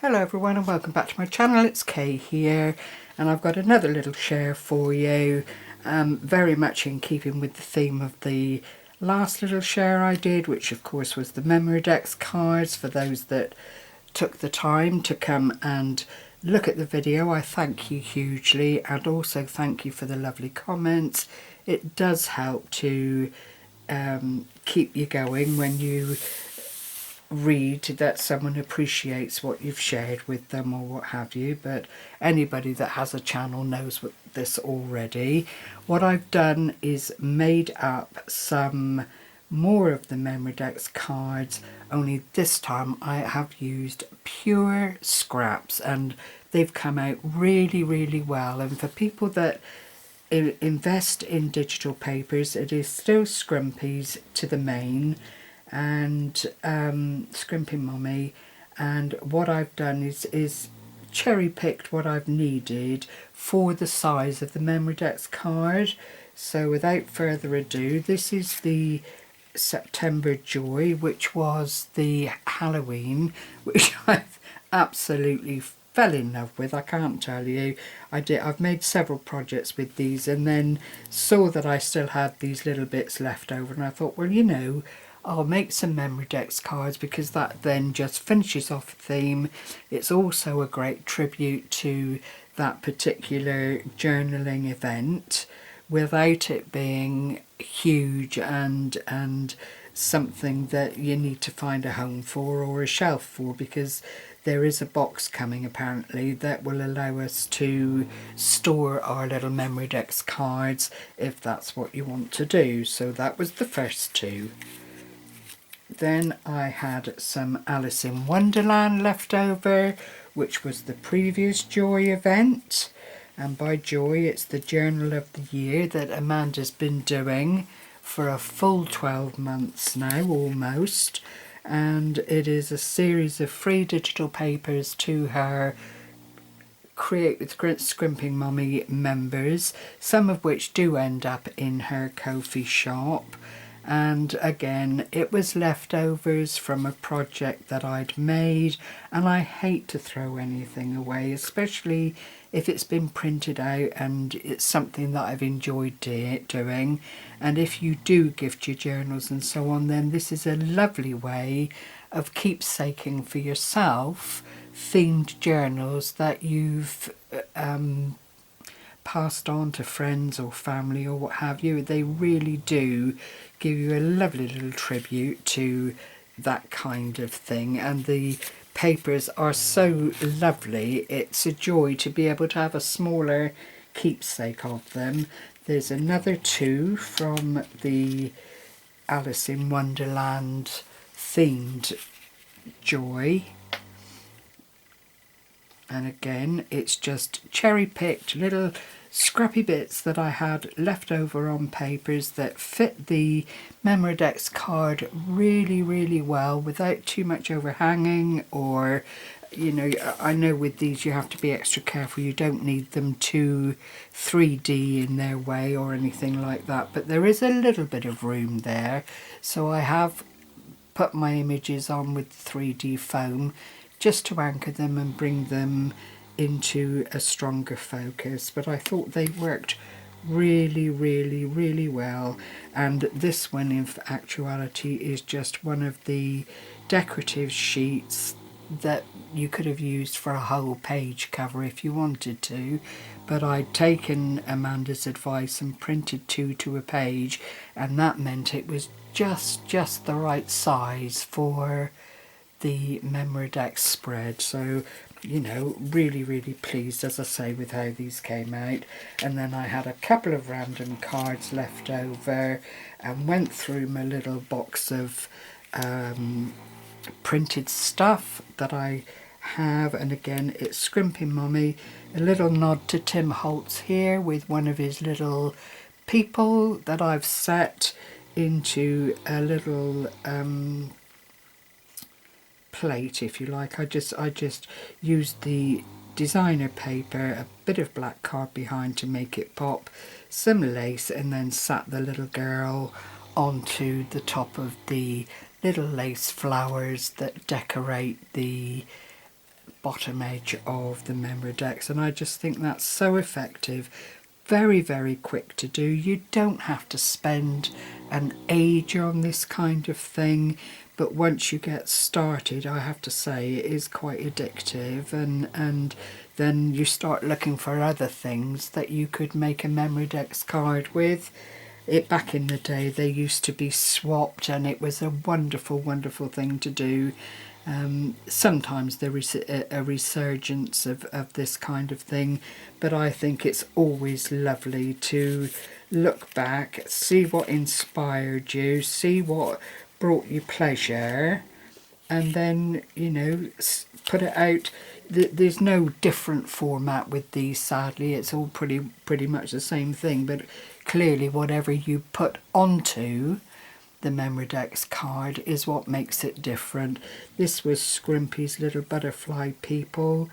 Hello everyone and welcome back to my channel. It's Kay here and I've got another little share for you, very much in keeping with the theme of the last little share I did, which of course was the Memorydex cards. For those that took the time to come and look at the video, I thank you hugely, and also thank you for the lovely comments. It does help to keep you going when you read that someone appreciates what you've shared with them or what have you. But anybody that has a channel knows this already. What I've done is made up some more of the Memorydex cards, only this time I have used pure scraps and they've come out really well. And for people that invest in digital papers, it is still Scrimpies to the main and Scrimpingmommy, and what I've done is cherry picked what I've needed for the size of the Memorydex card. So without further ado, this is the September J.O.Y, which was the Halloween, which I've absolutely fell in love with. I can't tell you. I've made several projects with these and then saw that I still had these little bits left over, and I thought, well, you know, I'll make some Memorydex cards because that then just finishes off a theme. It's also a great tribute to that particular journaling event without it being huge and something that you need to find a home for or a shelf for, because there is a box coming apparently that will allow us to store our little Memorydex cards if that's what you want to do. So that was the first two. Then I had some Alice in Wonderland left over, which was the previous J.O.Y event. And by J.O.Y it's the journal of the year that Amanda's been doing for a full 12 months now, almost. And it is a series of free digital papers to her Create with Scrimpingmommy members, some of which do end up in her Ko-fi shop. And again, it was leftovers from a project that I'd made, and I hate to throw anything away, especially if it's been printed out and it's something that I've enjoyed doing. And if you do gift your journals and so on, then this is a lovely way of keepsaking for yourself themed journals that you've passed on to friends or family or what have you. They really do give you a lovely little tribute to that kind of thing, and the papers are so lovely. It's a joy to be able to have a smaller keepsake of them. There's another two from the Alice in Wonderland themed J.O.Y, and again it's just cherry picked little scrappy bits that I had left over on papers that fit the Memorydex card really well without too much overhanging, or, you know, I know with these you have to be extra careful. You don't need them too 3D in their way or anything like that, but there is a little bit of room there. So I have put my images on with 3D foam just to anchor them and bring them into a stronger focus, but I thought they worked really well. And this one in actuality is just one of the decorative sheets that you could have used for a whole page cover if you wanted to, but I'd taken Amanda's advice and printed 2 to a page, and that meant it was just the right size for the Memorydex spread. So, you know, really pleased, as I say, with how these came out. And then I had a couple of random cards left over and went through my little box of printed stuff that I have, and again it's Scrimpingmommy, a little nod to Tim Holtz here with one of his little people that I've set into a little plate, if you like. I just used the designer paper, a bit of black card behind to make it pop, some lace, and then sat the little girl onto the top of the little lace flowers that decorate the bottom edge of the Memorydex, and I just think that's so effective. Very, very quick to do. You don't have to spend an age on this kind of thing, but once you get started, I have to say it is quite addictive, and then you start looking for other things that you could make a Memorydex card with. Back in the day, they used to be swapped, and it was a wonderful, wonderful thing to do. Sometimes there is a resurgence of this kind of thing, but I think it's always lovely to look back, see what inspired you, see what brought you pleasure, and then, you know, put it out. There's no different format with these, sadly. It's all pretty much the same thing, but clearly whatever you put onto the Memorydex card is what makes it different. This was Scrimmpy's little butterfly people.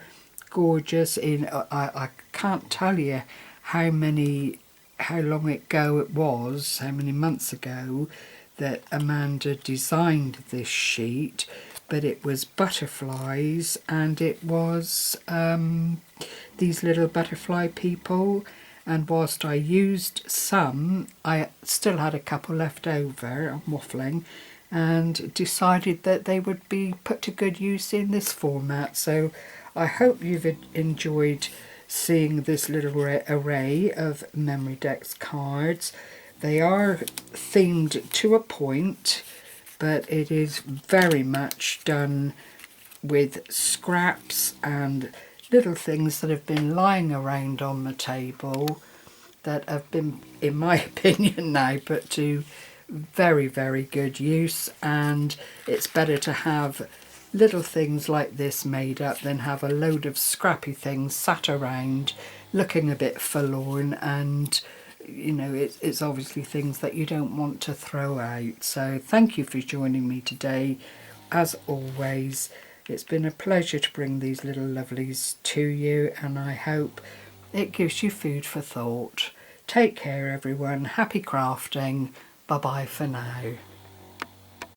Gorgeous. I can't tell you how long ago it was, how many months ago that Amanda designed this sheet, but it was butterflies, and it was these little butterfly people. And whilst I used some, I still had a couple left over. I'm waffling, and decided that they would be put to good use in this format. So I hope you've enjoyed seeing this little array of Memorydex cards. They are themed to a point, but it is very much done with scraps and little things that have been lying around on the table that have been, in my opinion now, put to very, very good use. And it's better to have little things like this made up than have a load of scrappy things sat around looking a bit forlorn, and you know, it's obviously things that you don't want to throw out. So thank you for joining me today. As always, it's been a pleasure to bring these little lovelies to you, and I hope it gives you food for thought. Take care, everyone. Happy crafting. Bye bye for now.